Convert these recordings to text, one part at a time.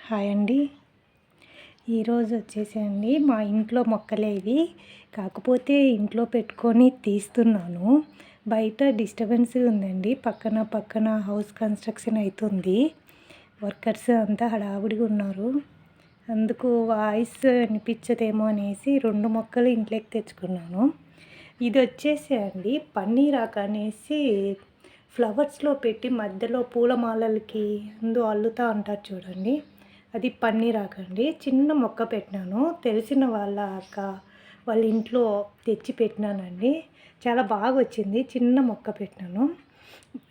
Hi అండి. ఈరోజు వచ్చేసి మా ఇంట్లో మొక్కలే ఇవి. కాకపోతే ఇంట్లో పెట్టుకొని తీస్తున్నాను. బయట డిస్టర్బెన్స్ ఉందండి. పక్కన హౌస్ కన్స్ట్రక్షన్ అవుతుంది. వర్కర్స్ అంతా హడావుడిగా ఉన్నారు. అందుకు వాయిస్ వినిపించదేమో అనేసి 2 మొక్కలు ఇంట్లోకి తెచ్చుకున్నాను. ఇది వచ్చేసి పన్నీరాకు అనేసి ఫ్లవర్స్లో పెట్టి మధ్యలో పూలమాలలకి అల్లుతూ ఉంటారు చూడండి. అది పన్నీరాకు అండి. చిన్న మొక్క పెట్టినాను. తెలిసిన వాళ్ళ ఇంట్లో తెచ్చి పెట్టినానండి. చాలా బాగా వచ్చింది. చిన్న మొక్క పెట్టినాను.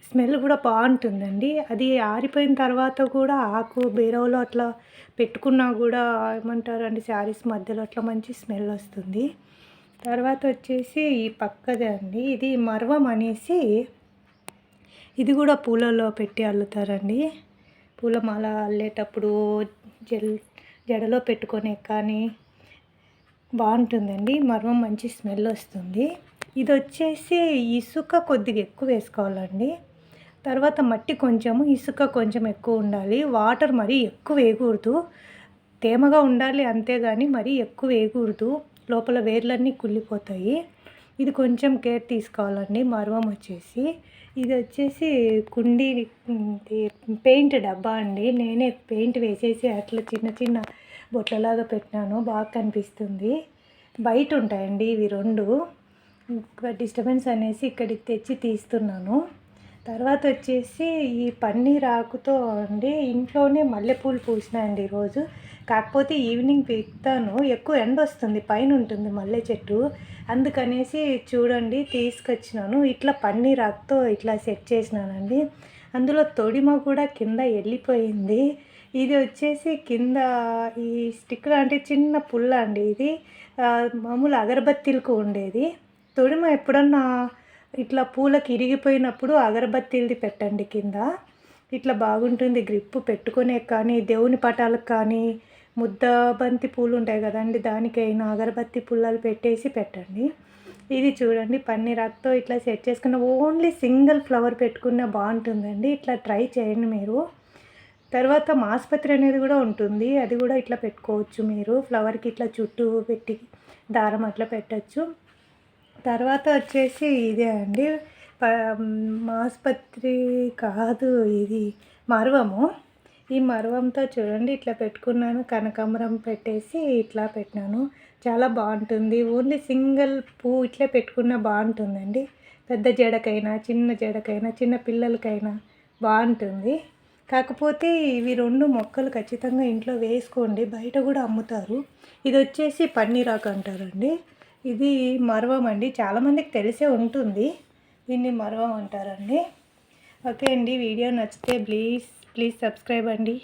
స్మెల్ కూడా బాగుంటుందండి. అది ఆరిపోయిన తర్వాత కూడా ఆకు బీరువాలో అట్లా పెట్టుకున్నా కూడా ఏమంటారండి, శారీస్ మధ్యలో అట్లా మంచి స్మెల్ వస్తుంది. తర్వాత వచ్చేసి ఈ పక్కదే అండి, ఇది మర్వం అనేసి, ఇది కూడా పూలలో పెట్టి అల్లుతారండి. పూలమాల అల్లేటప్పుడు జడలో పెట్టుకునే కానీ బాగుంటుందండి. మర్వం మంచి స్మెల్ వస్తుంది. ఇది వచ్చేసి ఇసుక కొద్దిగా ఎక్కువ వేసుకోవాలండి. తర్వాత మట్టి కొంచెము, ఇసుక కొంచెం ఎక్కువ ఉండాలి. వాటర్ మరీ ఎక్కువ వేయకూడదు. తేమగా ఉండాలి అంతేగాని మరీ ఎక్కువ వేయకూడదు. లోపల వేర్లన్నీ కుళ్ళిపోతాయి. ఇది కొంచెం కేర్ తీసుకోవాలండి. మర్వం వచ్చేసి ఇది వచ్చేసి కుండీ పెయింట్ డబ్బా అండి. నేనే పెయింట్ వేసేసి అట్లా చిన్న చిన్న బొట్లలాగా పెట్టినాను. బాగా కనిపిస్తుంది. బయట ఉంటాయండి ఇవి 2. డిస్టర్బెన్స్ అనేసి ఇక్కడికి తెచ్చి తీస్తున్నాను. తర్వాత వచ్చేసి ఈ పన్నీరాకుతో అండి ఇంట్లోనే మల్లెపూలు పూసినాయండి ఈరోజు. కాకపోతే ఈవినింగ్ పెడతాను. ఎక్కువ ఎండ వస్తుంది, పైన ఉంటుంది మల్లె చెట్టు. అందుకనేసి చూడండి తీసుకొచ్చినాను. ఇట్లా పన్నీరాకుతో ఇట్లా సెట్ చేసినానండి. అందులో తొడిమ కూడా కింద వెళ్ళిపోయింది. ఇది వచ్చేసి కింద ఈ స్టిక్ లాంటి చిన్న పుల్ల అండి. ఇది మామూలు అగరబత్తీలకు ఉండేది. తొడిమ ఎప్పుడన్నా ఇట్లా పూలకి ఇరిగిపోయినప్పుడు అగరబత్తీలది పెట్టండి కింద. ఇట్లా బాగుంటుంది. గ్రిప్పు పెట్టుకునే కానీ, దేవుని పటాలకు కానీ, ముద్ద బంతి పూలు ఉంటాయి కదండి, దానికైనా అగరబత్తి పుల్లలు పెట్టేసి పెట్టండి. ఇది చూడండి పన్నీరాకుతో ఇట్లా సెట్ చేసుకున్న ఓన్లీ సింగిల్ ఫ్లవర్ పెట్టుకున్న బాగుంటుందండి. ఇట్లా ట్రై చేయండి మీరు. తర్వాత మాస్పత్రి అనేది కూడా ఉంటుంది. అది కూడా ఇట్లా పెట్టుకోవచ్చు మీరు. ఫ్లవర్కి ఇట్లా చుట్టూ పెట్టి దారం అట్లా పెట్టచ్చు. తర్వాత వచ్చేసి ఇదే అండి, మాస్పత్రి కాదు, ఇది మర్వము. ఈ మర్వంతో చూడండి ఇట్లా పెట్టుకున్నాను. కనకాంబరం పెట్టేసి ఇట్లా పెట్టినాను. చాలా బాగుంటుంది. ఓన్లీ సింగిల్ పువ్వు ఇట్లా పెట్టుకున్న బాగుంటుందండి. పెద్ద జడకైనా, చిన్న జడకైనా, చిన్న పిల్లలకైనా బాగుంటుంది. కాకపోతే ఇవి 2 మొక్కలు ఖచ్చితంగా ఇంట్లో వేసుకోండి. బయట కూడా అమ్ముతారు. ఇది వచ్చేసి పన్నీరాకు అంటారండి. ఇది మర్వం అండి. చాలామందికి తెలిసే ఉంటుంది. దీన్ని మర్వం అంటారండి. ఓకే అండి. వీడియో నచ్చితే ప్లీజ్ సబ్స్క్రైబ్ అండి.